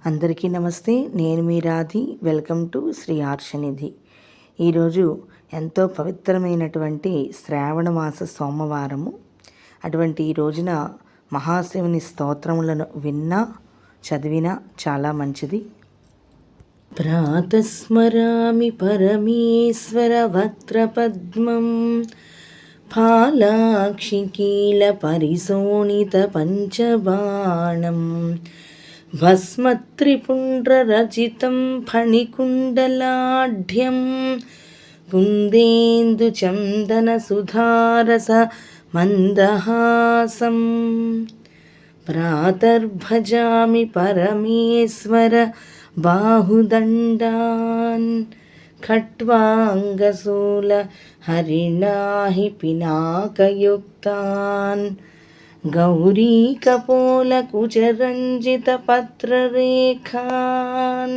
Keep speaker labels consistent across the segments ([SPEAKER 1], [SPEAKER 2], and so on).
[SPEAKER 1] అందరికీ నమస్తే. నేను మీ రాధి. Welcome to Shri Arshanidhi. ఈరోజు ఎంతో పవిత్రమైనటువంటి శ్రావణ మాస సోమవారము. అటువంటి ఈ రోజున మహాశివుని స్తోత్రములను విన్నా చదివినా చాలా మంచిది. ప్రాతస్మరామి పరమేశ్వర వక్త్రపద్మం ఫాలాక్షికీల పరిశోణిత పంచబాణం భస్మత్రిపుండ్రరచితం ఫణికుండలాఢ్యం కుందేందుచందనసుధారస మందహాసం ప్రాతర్భజామి పరమేశ్వర బాహుదండాన్ ఖట్వాంగశూల హరిణాహి పినాకయుక్తాన్ గౌరీకపోలకుచరంజితపత్రరేఖాన్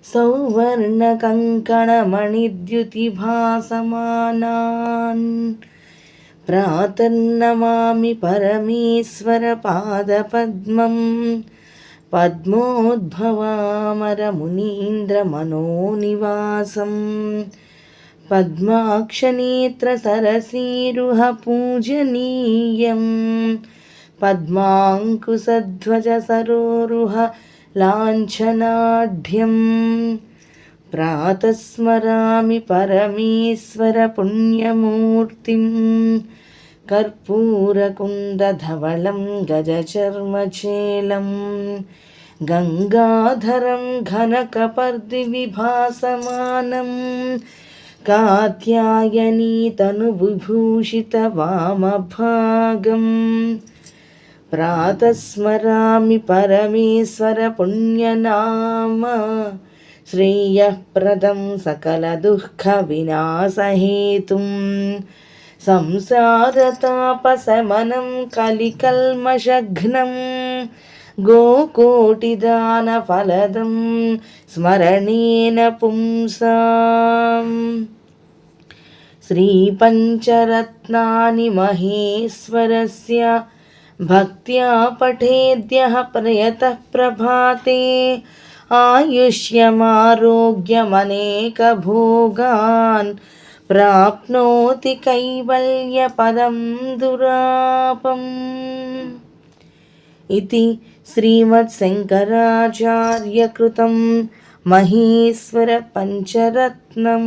[SPEAKER 1] సౌవర్ణకంకణమణిద్యుతిభాసమానాన్ ప్రాతర్నమామి పరమేశ్వర పాదపద్మం పద్మోద్భవామరమునీంద్రమనోనివాసం పద్మాక్షనేత్రసరసీరుహ పూజనీయం పద్మాంకుశధ్వజ సరోరుహ లాంఛనాఢ్యం ప్రాతస్మరామి పరమేశ్వర పుణ్యమూర్తిం కర్పూరకుందధవళం గజచర్మచేలం గంగాధరం ఘనకపర్దివిభాసమానం కాత్యాయనీ తనువిభూషిత వామభాగం ప్రాతస్మరామి పరమేశ్వర పుణ్యనామ శ్రేయఃప్రదం సకల దుఃఖ వినాశహేతుం సంసారతాపశమనం కలికల్మషఘ్నం గోకోటిదానఫలదం స్మరణేన పుంసాం శ్రీపంచరత్నాని మహేశ్వరస్య భక్త్యా పఠేద్యః ప్రయతః ప్రభాతే ఆయుష్యమారోగ్యమనేకభోగాన్ ప్రాప్నోతి కైవల్యపదం దురాపం. ఇది శ్రీమత్శంకరాచార్యకృతం మహేశ్వర పంచరత్నం.